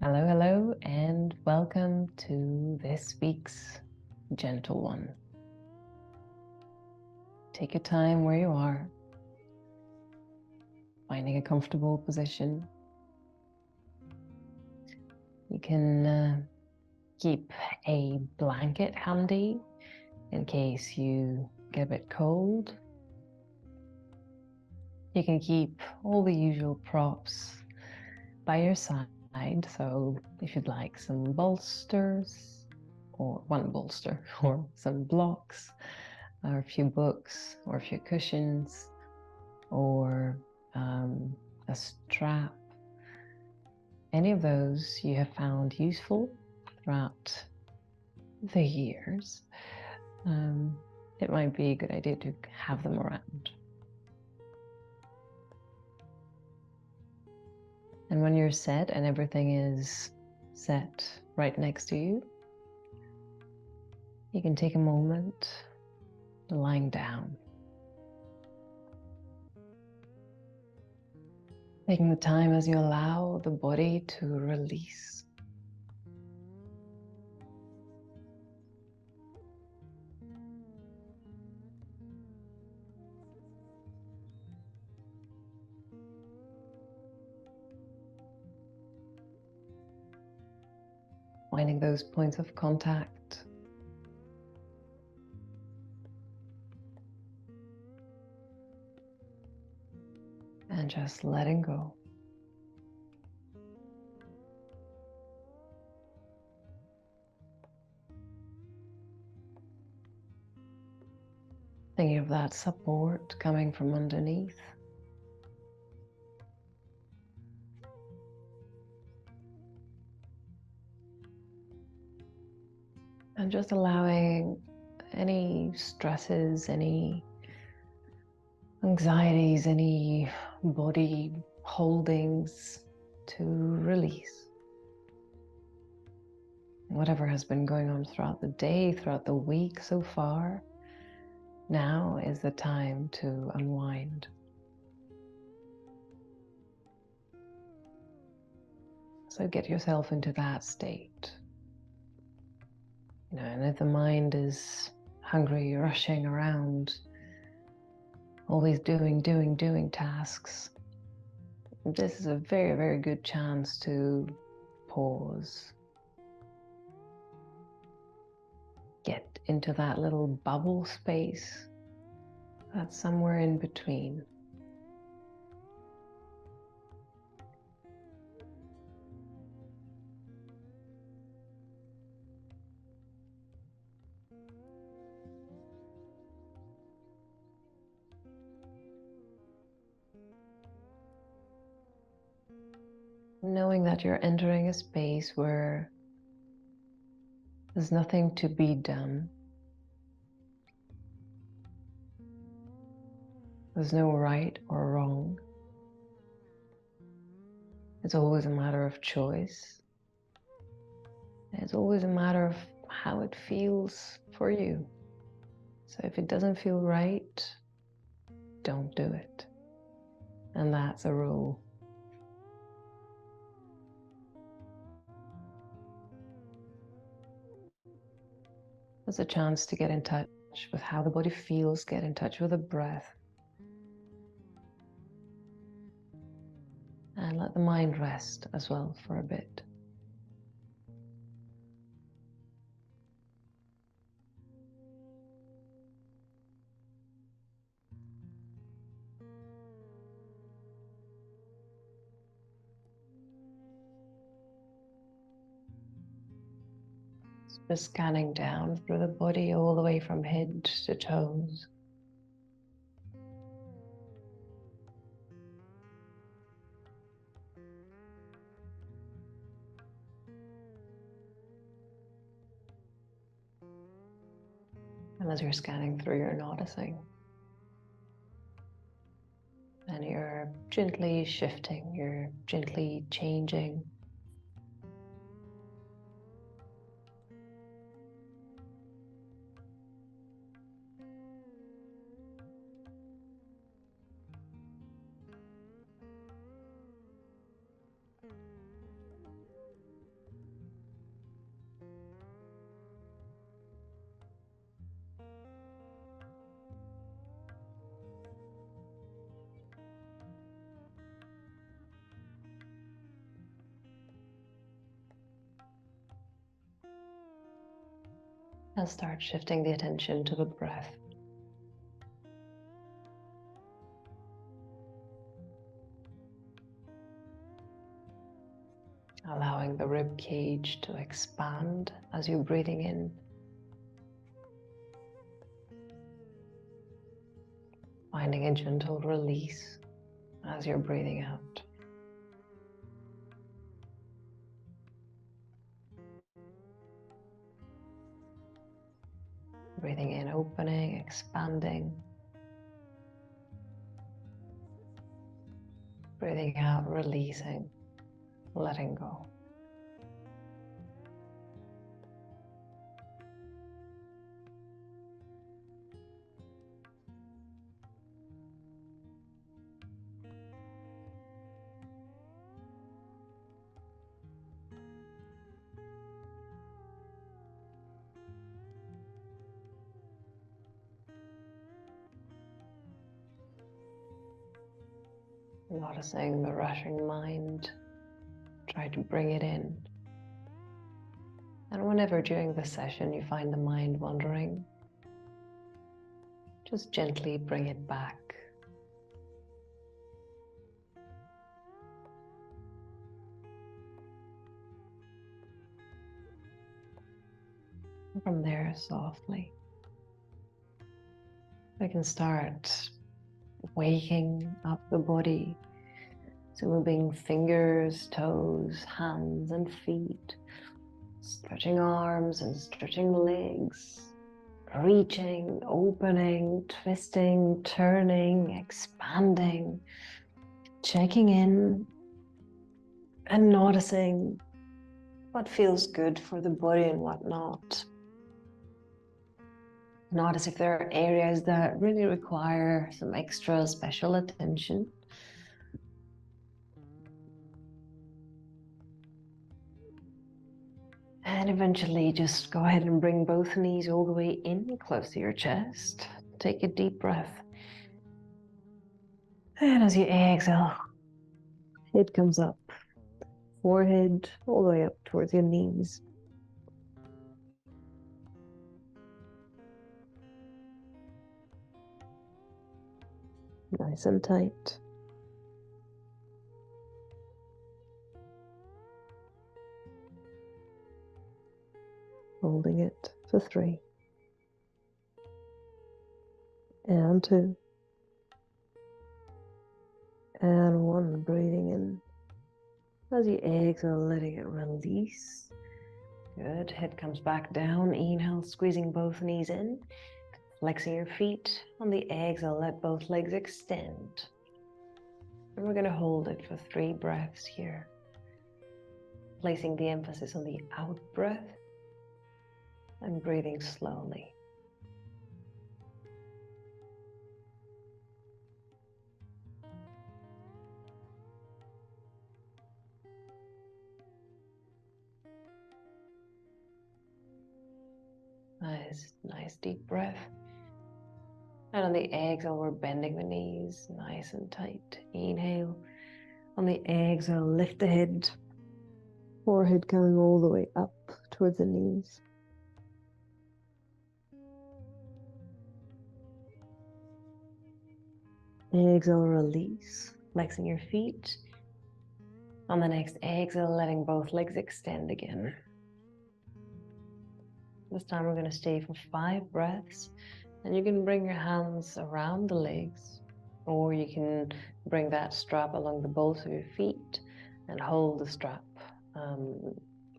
Hello, hello, and welcome to this week's Gentle One. Take your time where you are, finding a comfortable position. You can keep a blanket handy in case you get a bit cold. You can keep all the usual props by your side. So if you'd like some bolsters, or one bolster, or some blocks, or a few books, or a few cushions, or a strap, any of those you have found useful throughout the years, it might be a good idea to have them around. And when you're set and everything is set right next to you, you can take a moment lying down, taking the time as you allow the body to release. Finding those points of contact. And just letting go. Thinking of that support coming from underneath. And just allowing any stresses, any anxieties, any body holdings to release. Whatever has been going on throughout the day, throughout the week so far, now is the time to unwind. So get yourself into that state. And if the mind is hungry, rushing around, always doing tasks, this is a very, very good chance to pause. Get into that little bubble space that's somewhere in between. Knowing that you're entering a space where there's nothing to be done. There's no right or wrong. It's always a matter of choice. It's always a matter of how it feels for you. So if it doesn't feel right, don't do it. And that's a rule. There's a chance to get in touch with how the body feels, get in touch with the breath. And let the mind rest as well for a bit. Just scanning down through the body all the way from head to toes. And as you're scanning through, you're noticing. And you're gently shifting, you're gently changing. And start shifting the attention to the breath. Allowing the rib cage to expand as you're breathing in. Finding a gentle release as you're breathing out. Breathing in, opening, expanding. Breathing out, releasing, letting go. Noticing the rushing mind, try to bring it in. And whenever during the session you find the mind wandering, just gently bring it back. And from there, softly, we can start waking up the body. So moving fingers, toes, hands and feet, stretching arms and stretching legs, reaching, opening, twisting, turning, expanding, checking in and noticing what feels good for the body and what not. Notice if there are areas that really require some extra special attention. And eventually just go ahead and bring both knees all the way in, close to your chest. Take a deep breath. And as you exhale, head comes up, forehead all the way up towards your knees. Nice and tight. Holding it for 3. And 2. And 1, breathing in. As you exhale, letting it release. Good, head comes back down. Inhale, squeezing both knees in. Flexing your feet. On the exhale, let both legs extend. And we're going to hold it for 3 breaths here. Placing the emphasis on the out breath and breathing slowly. Nice deep breath. And on the exhale, we're bending the knees nice and tight. Inhale. On the exhale, lift the head. Forehead coming all the way up towards the knees. Exhale, release, flexing your feet. On the next exhale, letting both legs extend again. This time we're going to stay for 5 breaths. And you can bring your hands around the legs, or you can bring that strap along the balls of your feet and hold the strap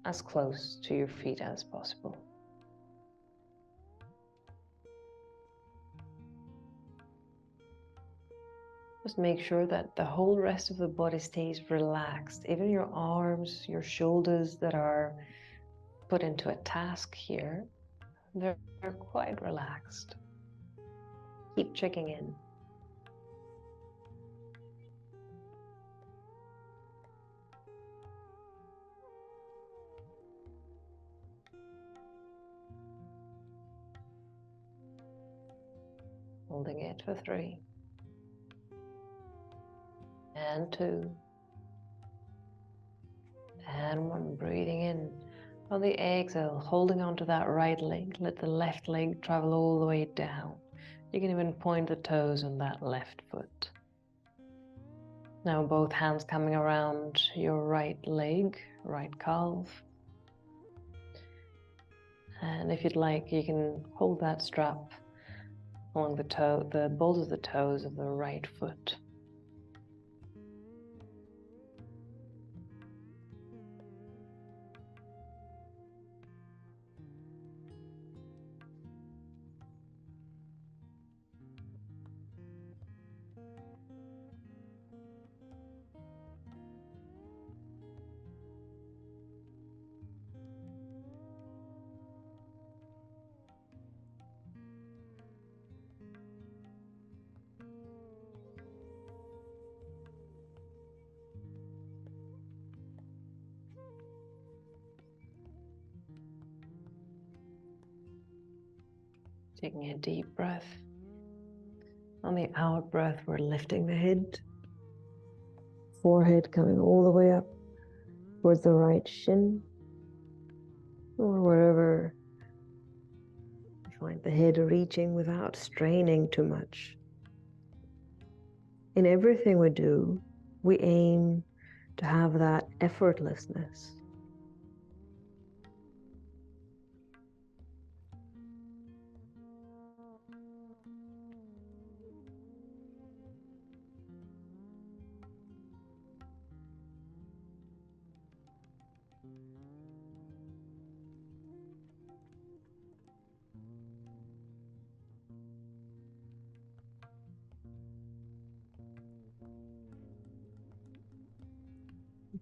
as close to your feet as possible. Just make sure that the whole rest of the body stays relaxed. Even your arms, your shoulders that are put into a task here, they're quite relaxed. Keep checking in. Holding it for 3. And 2. And 1, breathing in. On the exhale, holding onto that right leg, let the left leg travel all the way down. You can even point the toes on that left foot. Now both hands coming around your right leg, right calf. And if you'd like, you can hold that strap along the balls of the toes of the right foot. Taking a deep breath. On the out breath, we're lifting the head. Forehead coming all the way up towards the right shin, or wherever you find the head reaching without straining too much. In everything we do, we aim to have that effortlessness.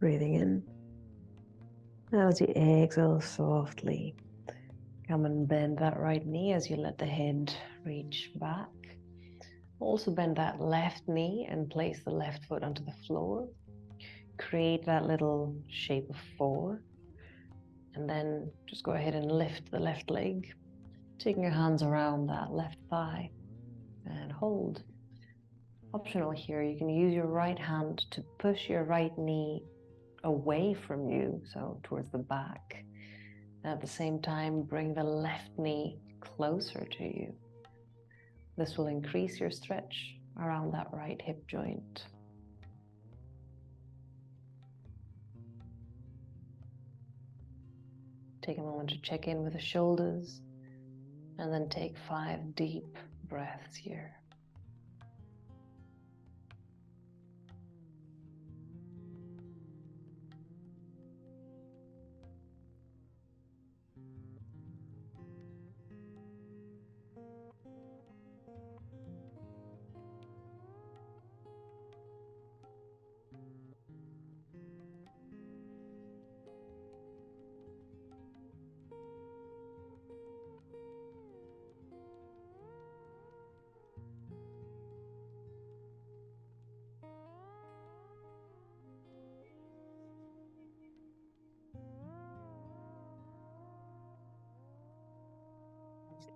Breathing in. Now as you exhale softly, come and bend that right knee as you let the head reach back. Also bend that left knee and place the left foot onto the floor. Create that little shape of 4. And then just go ahead and lift the left leg, taking your hands around that left thigh and hold. Optional here, you can use your right hand to push your right knee away from you, so towards the back. And at the same time, bring the left knee closer to you. This will increase your stretch around that right hip joint. Take a moment to check in with the shoulders, and then take 5 deep breaths here.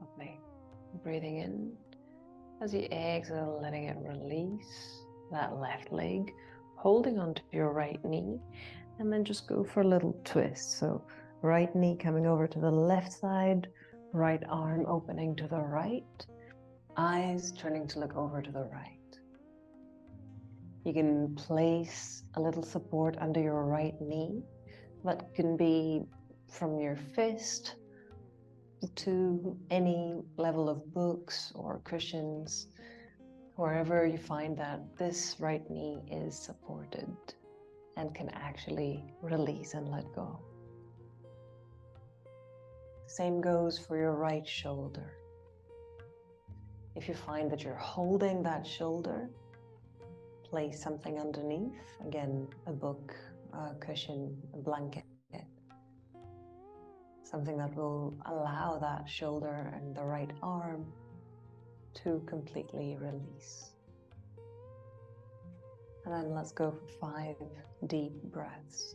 Lovely. Breathing in. As you exhale, letting it release that left leg, holding onto your right knee, and then just go for a little twist. So right knee coming over to the left side, right arm opening to the right, eyes turning to look over to the right. You can place a little support under your right knee. That can be from your fist to any level of books or cushions, wherever you find that this right knee is supported and can actually release and let go. Same goes for your right shoulder. If you find that you're holding that shoulder, place something underneath, again, a book, a cushion, a blanket, something that will allow that shoulder and the right arm to completely release. And then let's go for 5 deep breaths.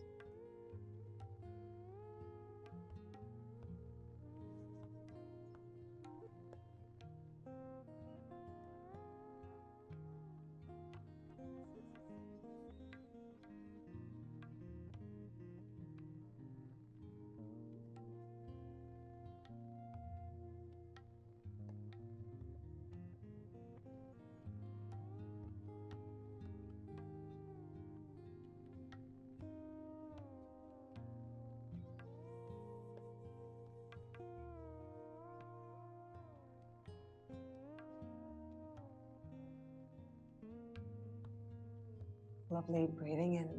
Lovely, breathing in.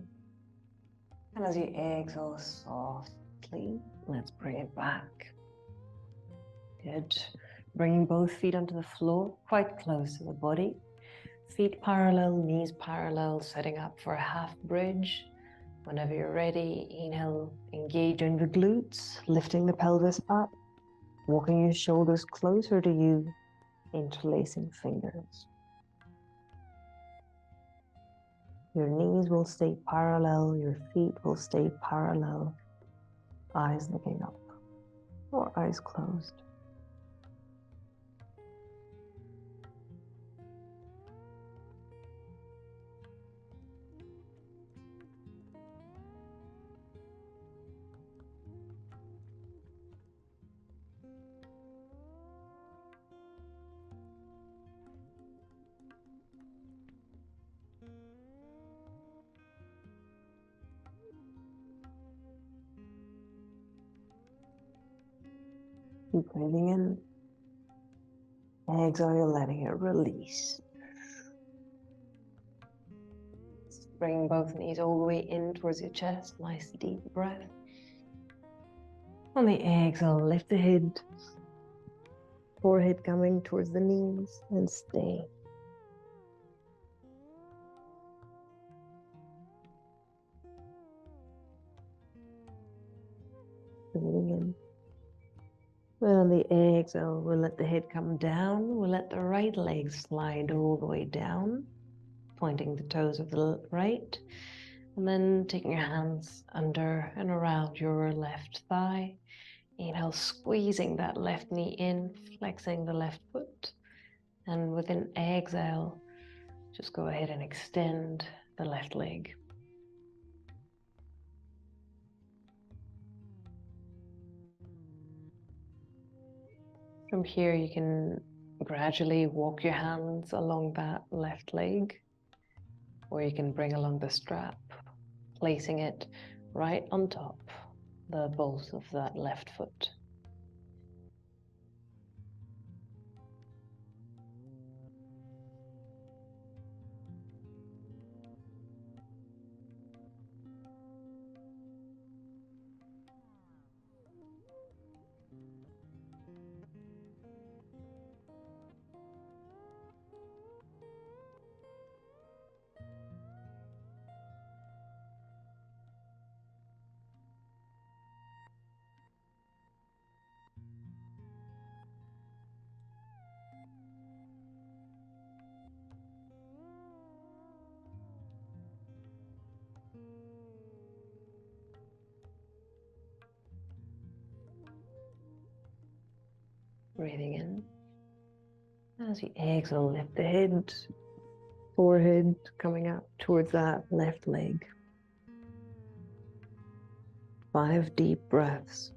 And as you exhale softly, let's bring it back. Good. Bringing both feet onto the floor, quite close to the body. Feet parallel, knees parallel, setting up for a half bridge. Whenever you're ready, inhale, engage in the glutes, lifting the pelvis up, walking your shoulders closer to you, interlacing fingers. Your knees will stay parallel, your feet will stay parallel, eyes looking up or eyes closed. Keep breathing in. Exhale, you're letting it release. Bring both knees all the way in towards your chest. Nice deep breath. On the exhale, lift the head. Forehead coming towards the knees and stay. Breathing in. Then on the exhale, we'll let the head come down. We'll let the right leg slide all the way down, pointing the toes of the right. And then taking your hands under and around your left thigh. Inhale, squeezing that left knee in, flexing the left foot. And with an exhale, just go ahead and extend the left leg. From here, you can gradually walk your hands along that left leg, or you can bring along the strap, placing it right on top the bolt of that left foot. Breathing in. As you exhale, lift the head, forehead coming up towards that left leg. 5 deep breaths.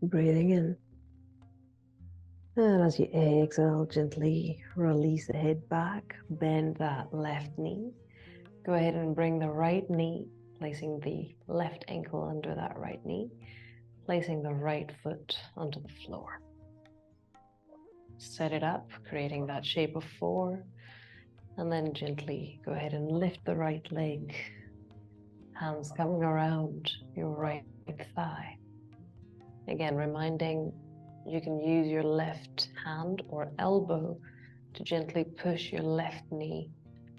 Breathing in. And as you exhale, gently release the head back, bend that left knee. Go ahead and bring the right knee, placing the left ankle under that right knee, placing the right foot onto the floor. Set it up, creating that shape of 4, and then gently go ahead and lift the right leg, hands coming around your right thigh. Again, reminding you can use your left hand or elbow to gently push your left knee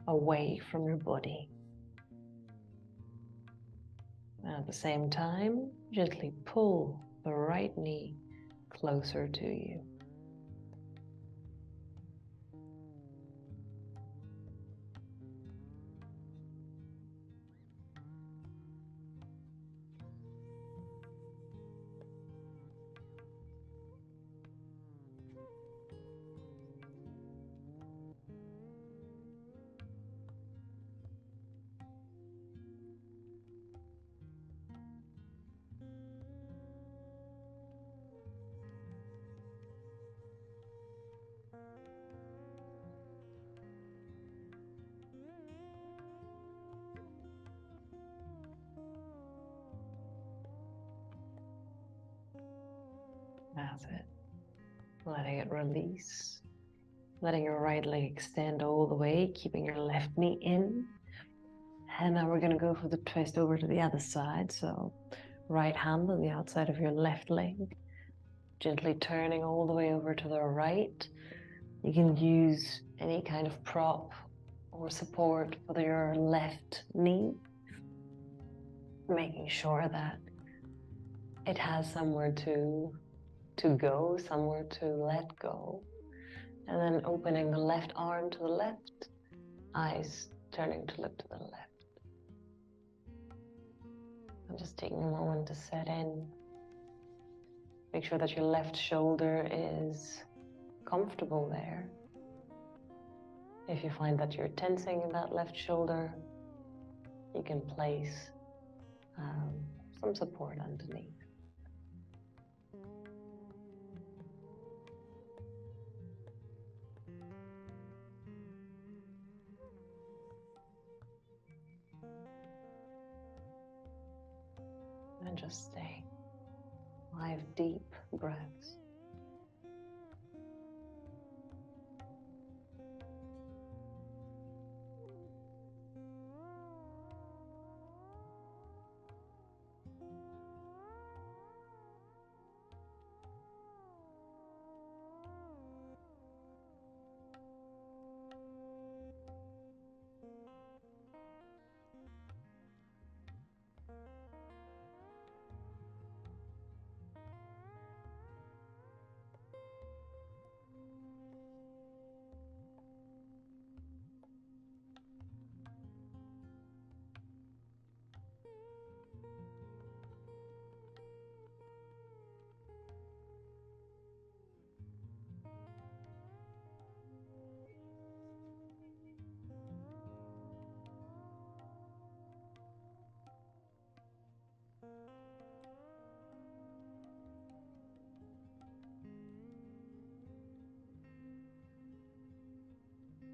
away from your body. And at the same time, gently pull the right knee closer to you. That's it. Letting it release. Letting your right leg extend all the way, keeping your left knee in. And now we're going to go for the twist over to the other side. So right hand on the outside of your left leg, gently turning all the way over to the right. You can use any kind of prop or support for your left knee, making sure that it has somewhere to go, somewhere to let go. And then opening the left arm to the left, eyes turning to look to the left. I'm just taking a moment to set in. Make sure that your left shoulder is comfortable there. If you find that you're tensing in that left shoulder, you can place some support underneath. And just stay. 5 deep breaths.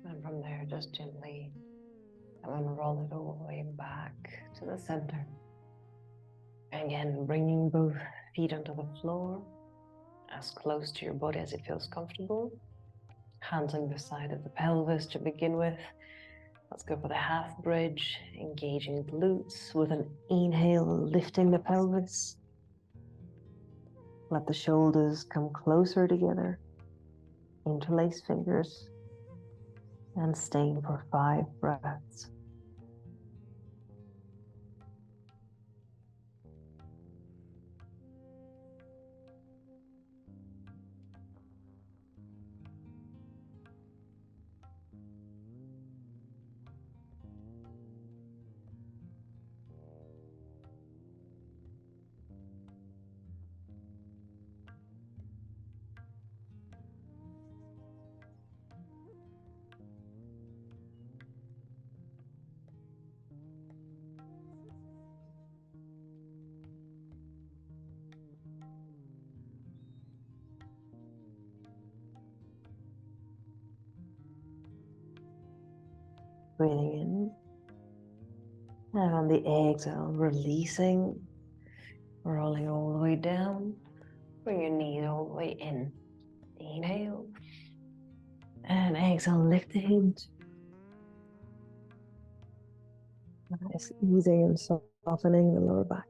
And from there, just gently, I'm going to roll it all the way back to the center. Again, bringing both feet onto the floor, as close to your body as it feels comfortable. Hands on the side of the pelvis to begin with. Let's go for the half bridge, engaging glutes with an inhale, lifting the pelvis. Let the shoulders come closer together. Interlace fingers. And staying for 5 breaths. Breathing in. And on the exhale, releasing, rolling all the way down. Bring your knees all the way in. Inhale. And exhale, lift the hips. Nice, easing and softening the lower back.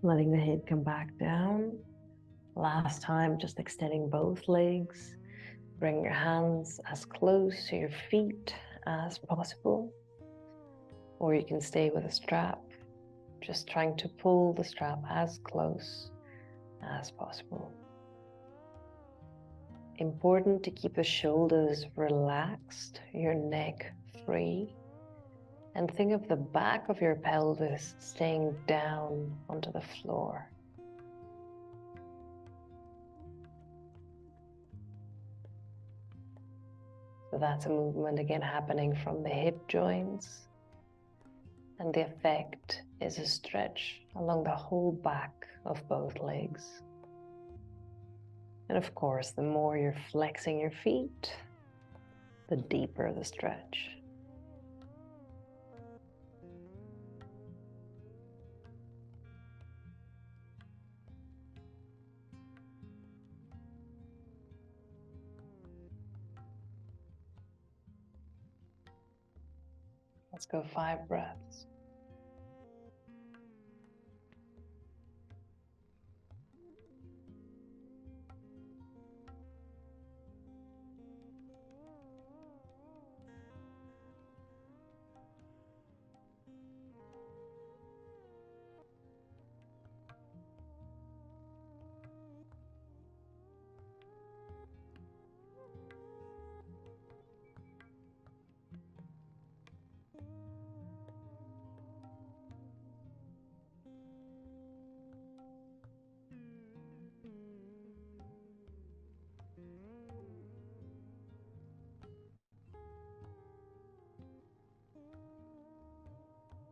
Letting the head come back down. Last time, just extending both legs. Bring your hands as close to your feet as possible. Or you can stay with a strap, just trying to pull the strap as close as possible. Important to keep the shoulders relaxed, your neck free, and think of the back of your pelvis staying down onto the floor. So that's a movement again happening from the hip joints, and the effect is a stretch along the whole back of both legs. And of course, the more you're flexing your feet, the deeper the stretch. Let's go 5 breaths.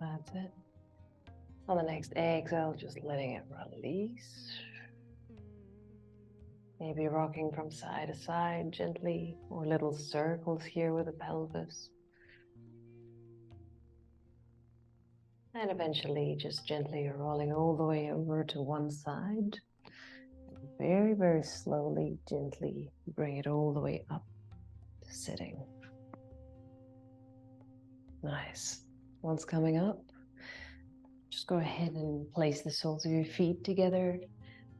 That's it. On the next exhale, just letting it release. Maybe rocking from side to side gently, or little circles here with the pelvis. And eventually just gently rolling all the way over to one side. Very, very slowly, gently bring it all the way up to sitting. Nice. Once coming up, just go ahead and place the soles of your feet together,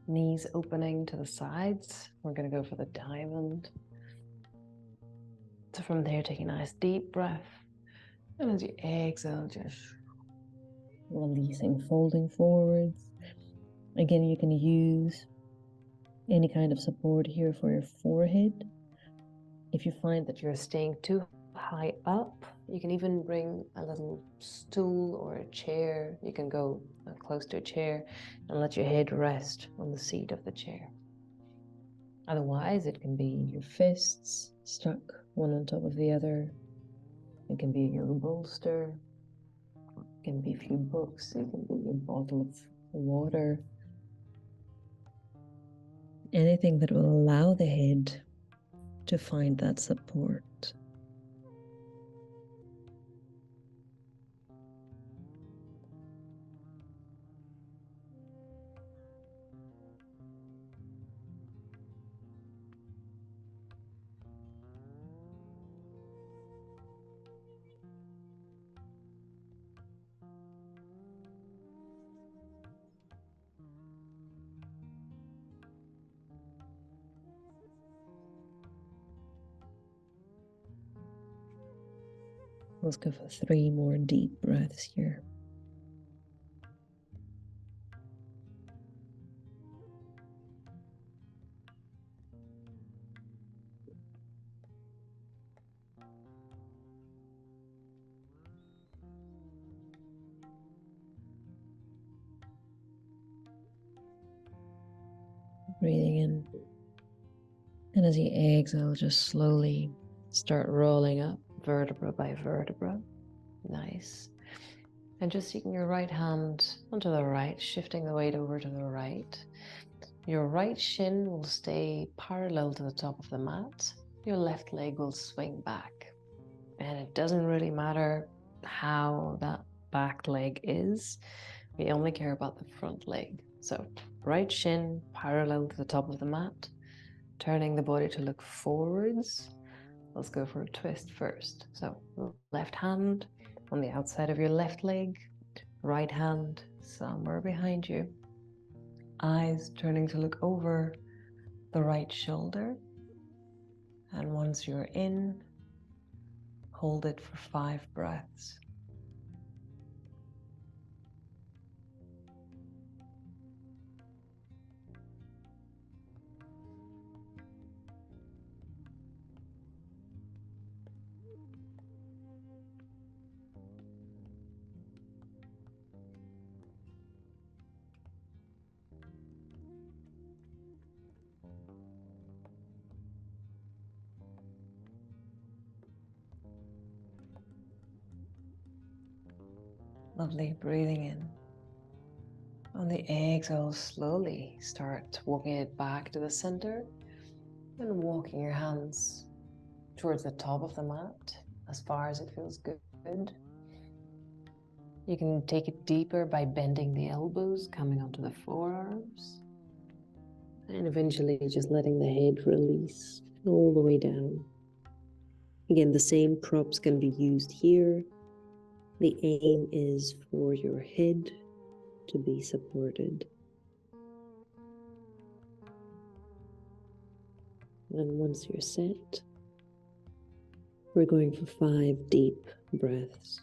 knees opening to the sides. We're going to go for the diamond. So from there, take a nice deep breath. And as you exhale, just releasing, folding forwards. Again, you can use any kind of support here for your forehead. If you find that you're staying too high up, you can even bring a little stool or a chair. You can go close to a chair and let your head rest on the seat of the chair. Otherwise, it can be your fists stuck one on top of the other. It can be your bolster. It can be a few books. It can be a bottle of water. Anything that will allow the head to find that support. Let's go for 3 more deep breaths here. Breathing in. And as you exhale, just slowly start rolling up vertebra by vertebra. Nice. And just taking your right hand onto the right, shifting the weight over to the right. Your right shin will stay parallel to the top of the mat. Your left leg will swing back. And it doesn't really matter how that back leg is. We only care about the front leg. So right shin parallel to the top of the mat, turning the body to look forwards. Let's go for a twist first. So left hand on the outside of your left leg, right hand somewhere behind you. Eyes turning to look over the right shoulder. And once you're in, hold it for 5 breaths. Lovely, breathing in. On the exhale, slowly start walking it back to the center and walking your hands towards the top of the mat as far as it feels good. You can take it deeper by bending the elbows, coming onto the forearms, and eventually just letting the head release all the way down. Again, the same props can be used here. The aim is for your head to be supported. And once you're set, we're going for 5 deep breaths.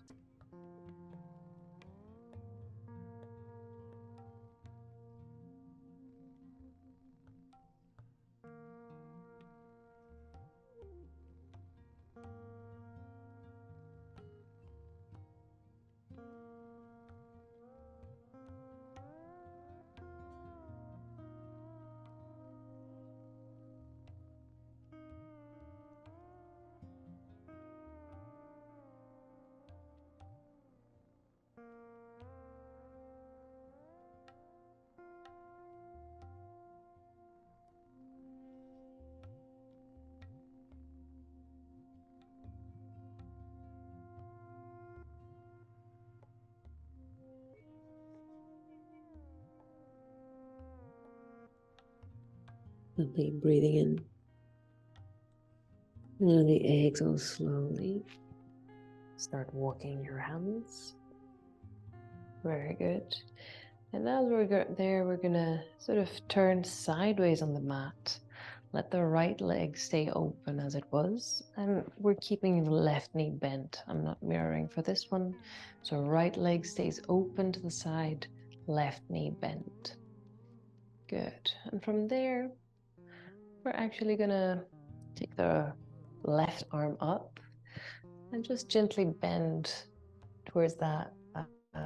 Gently breathing in. And on the exhale, slowly start walking your hands. Very good. And as we're there, we're gonna sort of turn sideways on the mat. Let the right leg stay open as it was. And we're keeping the left knee bent. I'm not mirroring for this one. So right leg stays open to the side, left knee bent. Good. And from there, we're actually gonna take the left arm up and just gently bend towards that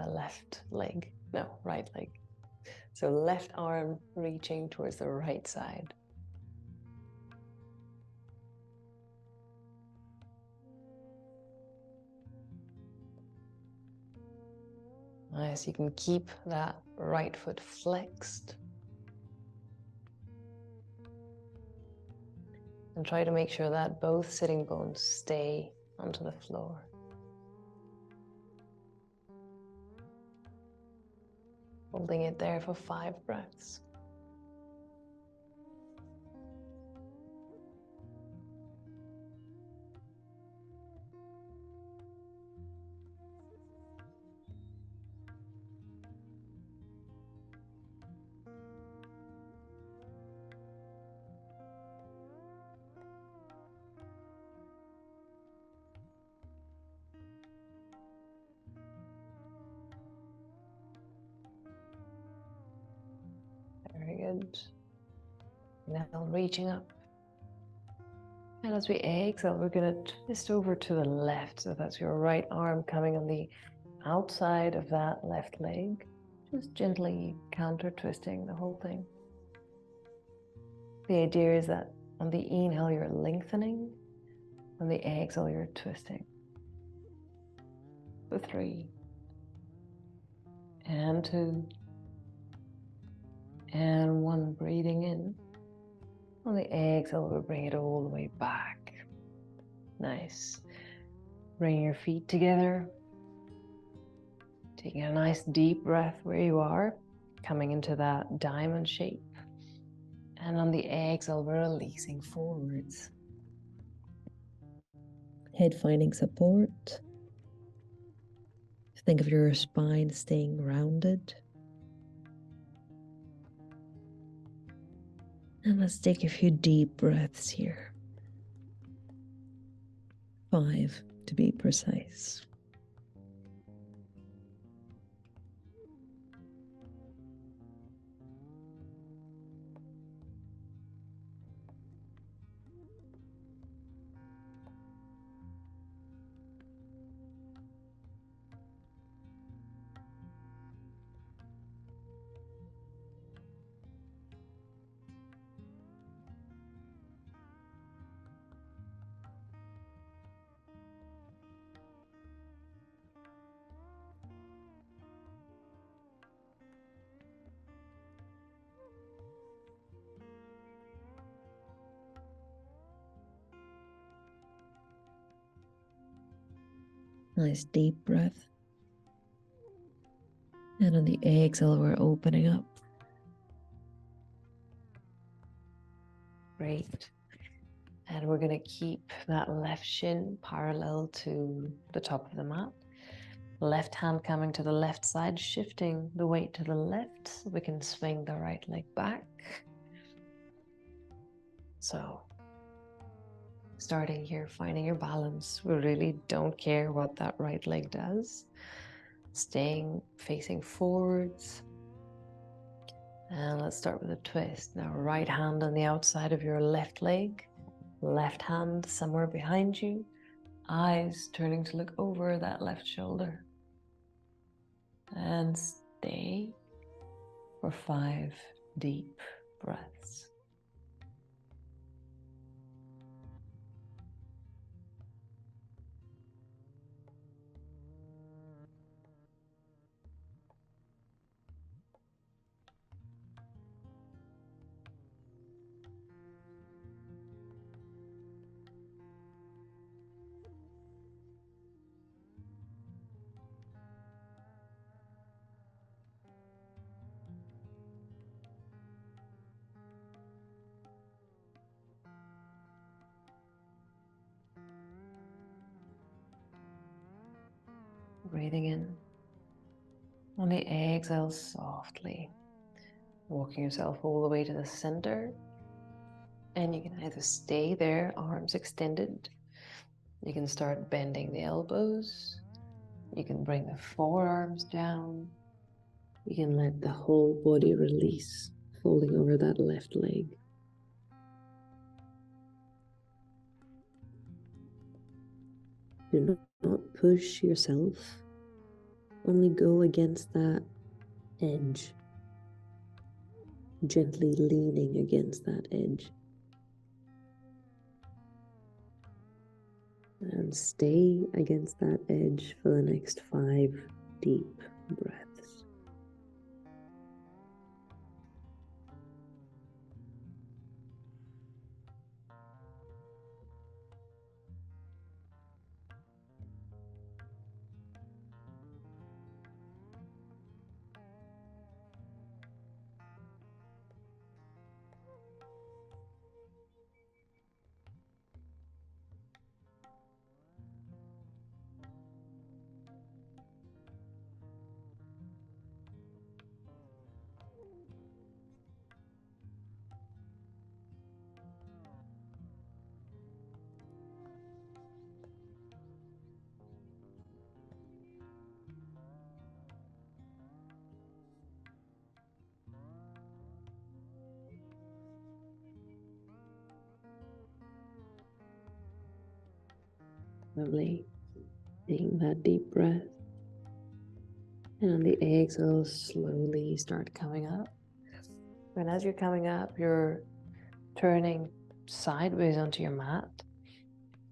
left leg. No, right leg. So left arm reaching towards the right side. Nice, you can keep that right foot flexed. And try to make sure that both sitting bones stay onto the floor. Holding it there for 5 breaths. Very good. Now reaching up. And as we exhale, we're going to twist over to the left. So that's your right arm coming on the outside of that left leg. Just gently counter twisting the whole thing. The idea is that on the inhale, you're lengthening. On the exhale, you're twisting. For 3. And 2. And 1, breathing in. On the exhale, we'll bring it all the way back. Nice. Bring your feet together. Taking a nice deep breath where you are. Coming into that diamond shape. And on the exhale, we're releasing forwards. Head finding support. Think of your spine staying rounded. And let's take a few deep breaths here. 5 to be precise. Nice deep breath. And on the exhale, we're opening up. Great. And we're going to keep that left shin parallel to the top of the mat. Left hand coming to the left side, shifting the weight to the left so we can swing the right leg back. So, starting here, finding your balance. We really don't care what that right leg does. Staying facing forwards. And let's start with a twist. Now, right hand on the outside of your left leg, left hand somewhere behind you, eyes turning to look over that left shoulder. And stay for 5 deep breaths. Breathing in. On the exhale, softly walking yourself all the way to the center. And you can either stay there, arms extended. You can start bending the elbows. You can bring the forearms down. You can let the whole body release, folding over that left leg. Do not push yourself. Only go against that edge. Gently leaning against that edge. And stay against that edge for the next 5 deep breaths. Lovely. Taking that deep breath. And on the exhale, slowly start coming up. And as you're coming up, you're turning sideways onto your mat.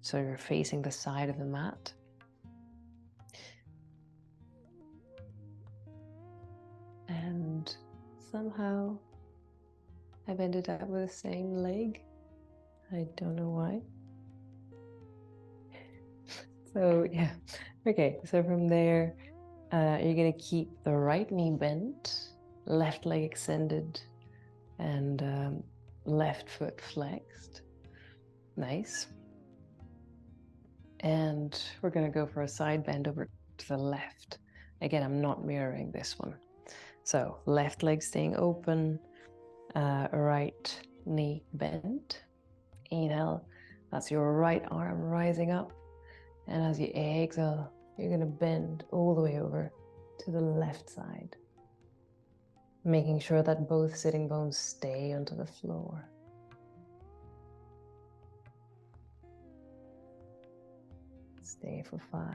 So you're facing the side of the mat. And somehow I've ended up with the same leg. I don't know why. So yeah, okay, so from there, you're gonna keep the right knee bent, left leg extended, and left foot flexed. Nice. And we're gonna go for a side bend over to the left. Again, I'm not mirroring this one. So left leg staying open, right knee bent. Inhale, that's your right arm rising up. And as you exhale, you're going to bend all the way over to the left side, making sure that both sitting bones stay onto the floor. Stay for 5.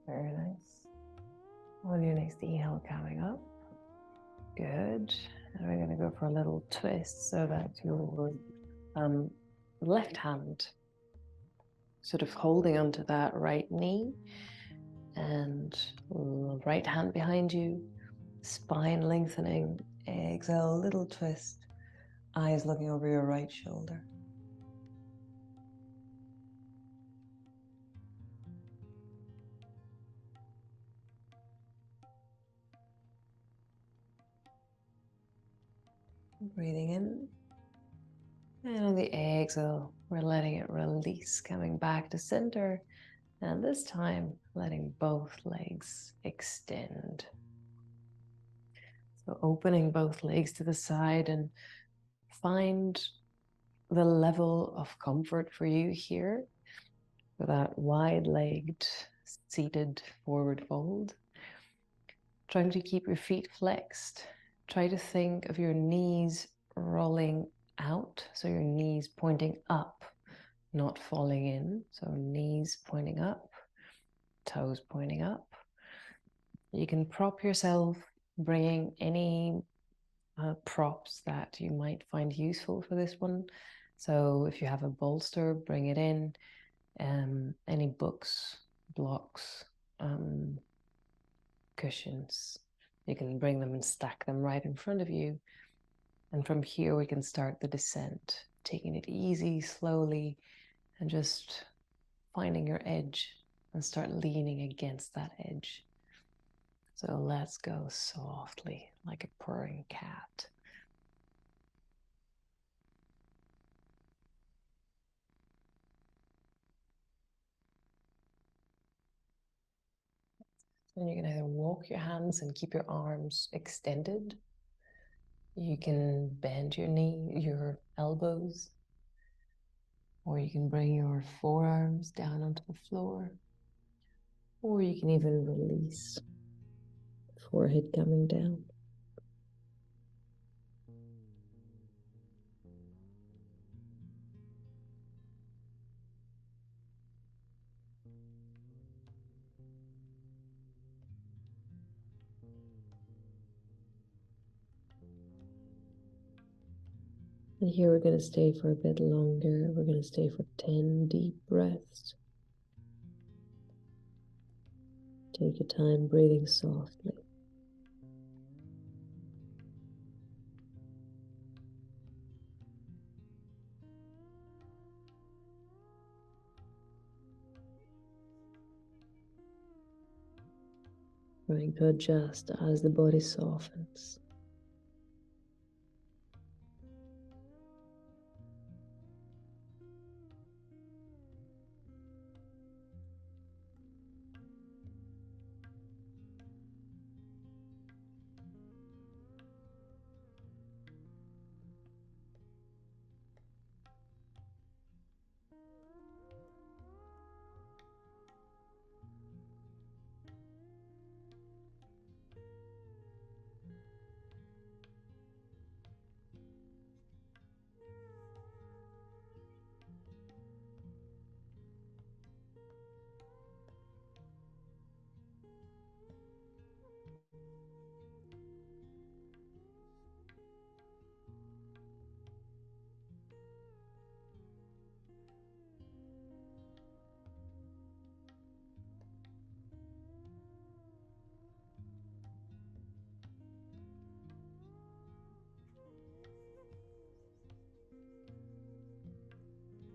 Very nice. On your next inhale coming up. Good. And we're going to go for a little twist so that your left hand sort of holding onto that right knee and right hand behind you, spine lengthening. Exhale, little twist, eyes looking over your right shoulder. Breathing in. And on the exhale, we're letting it release, coming back to center. And this time, letting both legs extend. So opening both legs to the side, and find the level of comfort for you here for that wide-legged, seated forward fold. Trying to keep your feet flexed. Try to think of your knees rolling out, so your knees pointing up, not falling in. So knees pointing up, toes pointing up. You can prop yourself, bringing any props that you might find useful for this one. So if you have a bolster, bring it in. Any books, blocks, cushions, you can bring them and stack them right in front of you. And from here we can start the descent, taking it easy, slowly, and just finding your edge and start leaning against that edge. So let's go softly, like a purring cat. And you can either walk your hands and keep your arms extended. You can bend your knee, your elbows, or you can bring your forearms down onto the floor, or you can even release, forehead coming down. And here we're going to stay for a bit longer. We're going to stay for 10 deep breaths. Take your time breathing softly. Trying to adjust as the body softens.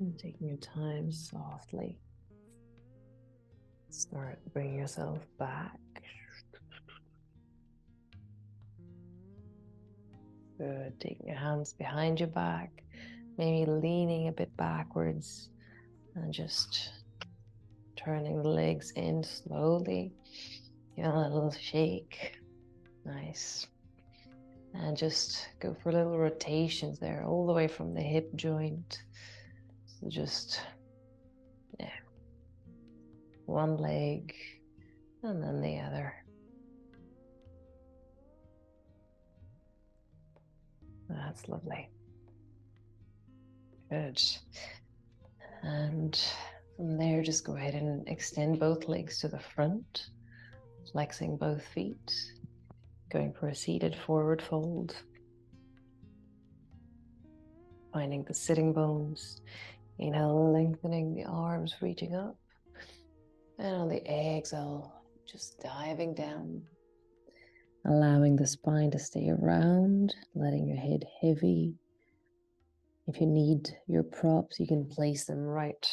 And taking your time softly. Start bringing yourself back. Good. Taking your hands behind your back, maybe leaning a bit backwards, and just turning the legs in slowly. Give a little shake. Nice. And just go for little rotations there, all the way from the hip joint. So just, yeah, one leg and then the other. That's lovely. Good. And from there, just go ahead and extend both legs to the front, flexing both feet, going for a seated forward fold. finding the sitting bones. Inhale, lengthening the arms, reaching up. And on the exhale, just diving down. Allowing the spine to stay around, letting your head heavy. If you need your props, you can place them right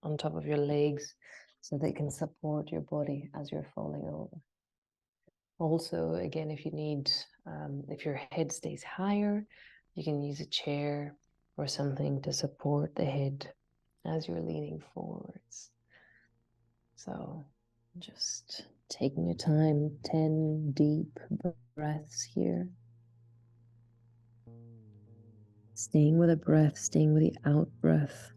on top of your legs so they can support your body as you're falling over. Also, again, if you need, if your head stays higher, you can use a chair or something to support the head as you're leaning forwards. So just taking your time, 10 deep breaths here. Staying with the breath, staying with the out breath.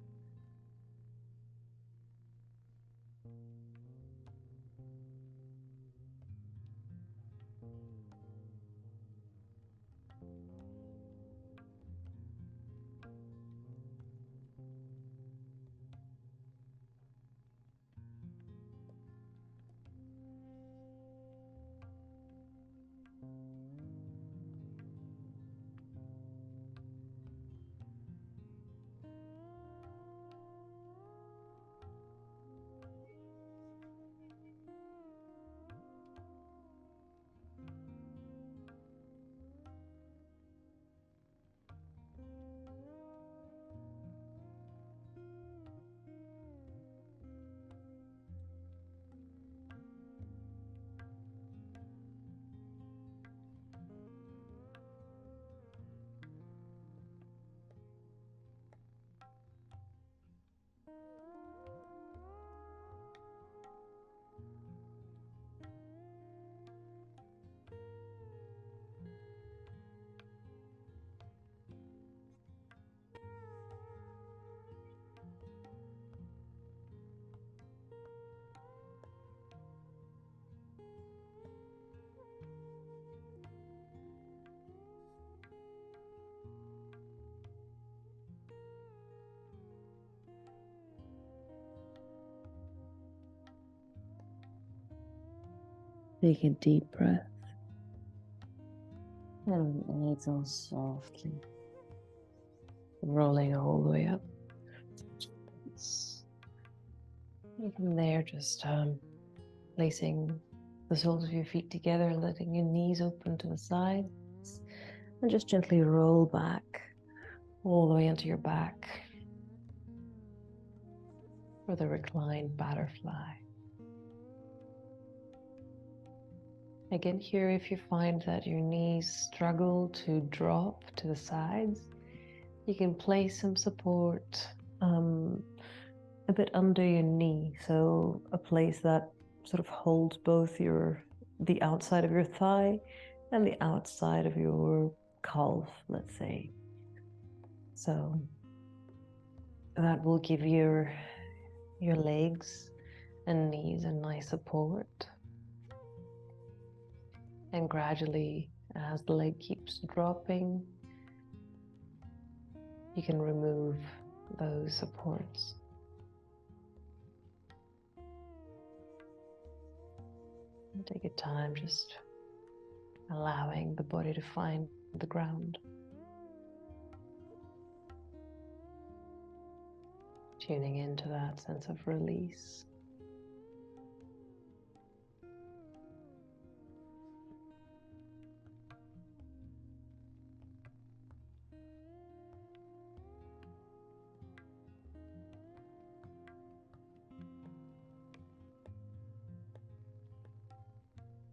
Take a deep breath and exhale softly, rolling all the way up. And from there, just placing the soles of your feet together, letting your knees open to the sides, and just gently roll back all the way into your back for the reclined butterfly. Again, here, if you find that your knees struggle to drop to the sides, you can place some support a bit under your knee, so a place that sort of holds both the outside of your thigh and the outside of your calf, let's say. So that will give your legs and knees a nice support. And gradually, as the leg keeps dropping, you can remove those supports. And take your time, just allowing the body to find the ground. Tuning into that sense of release.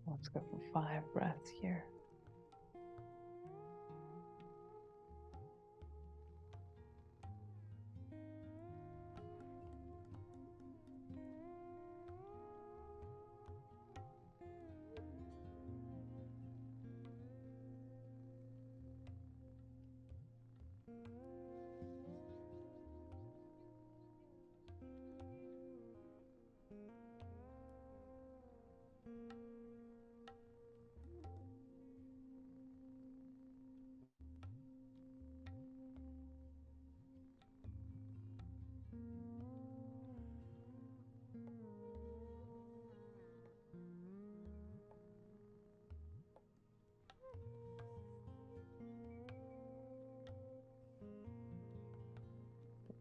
Let's go for 5 breaths here.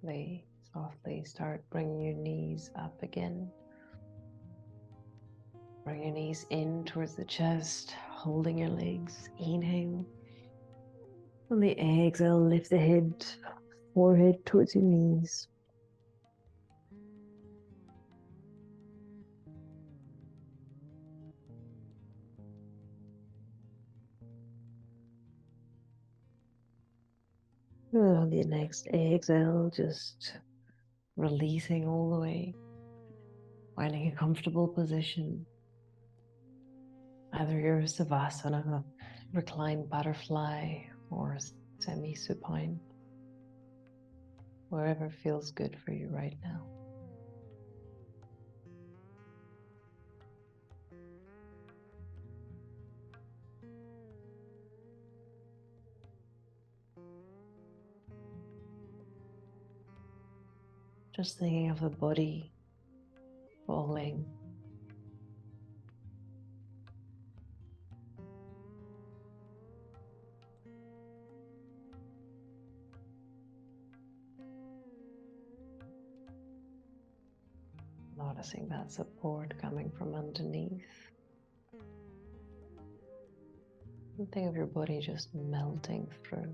softly, softly start bringing your knees up again. Bring your knees in towards the chest, holding your legs. Inhale. On the exhale, lift the head, forehead towards your knees. And on the next exhale, just releasing all the way, finding a comfortable position. Either your Savasana, reclined butterfly, or semi-supine, wherever feels good for you right now. Just thinking of the body falling. Noticing that support coming from underneath. And think of your body just melting through.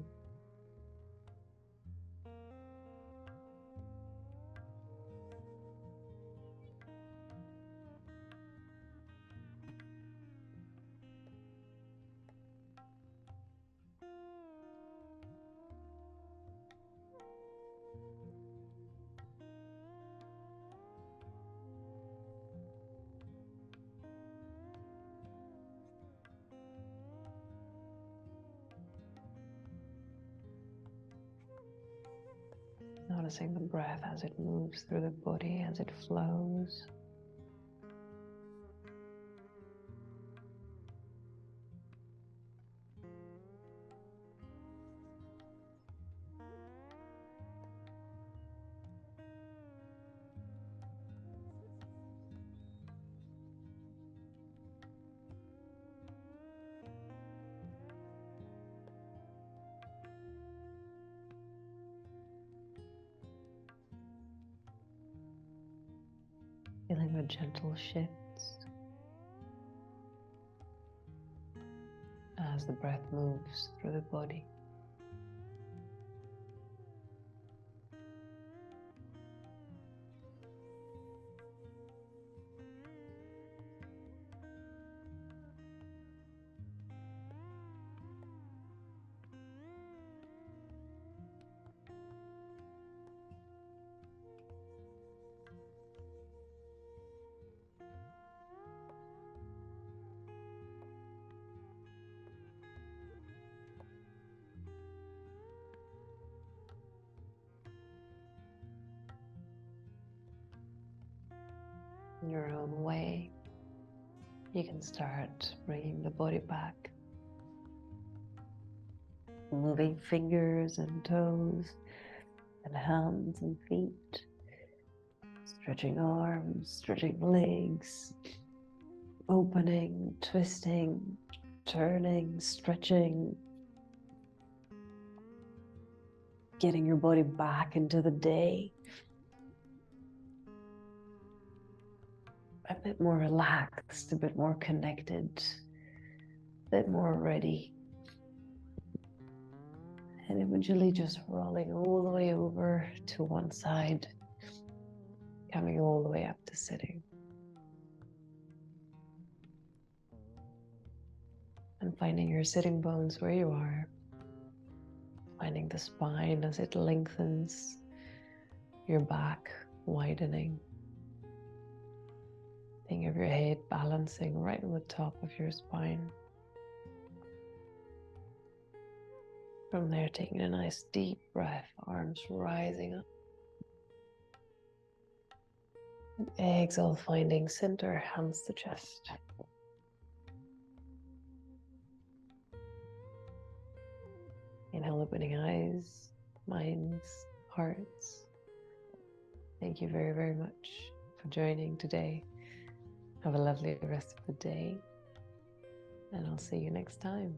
Noticing the breath as it moves through the body, as it flows. Feeling the gentle shifts as the breath moves through the body. In your own way, you can start bringing the body back, moving fingers and toes and hands and feet, stretching arms, stretching legs, opening, twisting, turning, stretching, getting your body back into the day. A bit more relaxed, a bit more connected, a bit more ready. And eventually just rolling all the way over to one side, coming all the way up to sitting. And finding your sitting bones where you are. Finding the spine as it lengthens, your back widening. Think of your head balancing right on the top of your spine. From there, taking a nice deep breath, arms rising up. And exhale, finding center, hands to chest. Inhale, opening eyes, minds, hearts. Thank you very, very much for joining today. Have a lovely rest of the day, and I'll see you next time.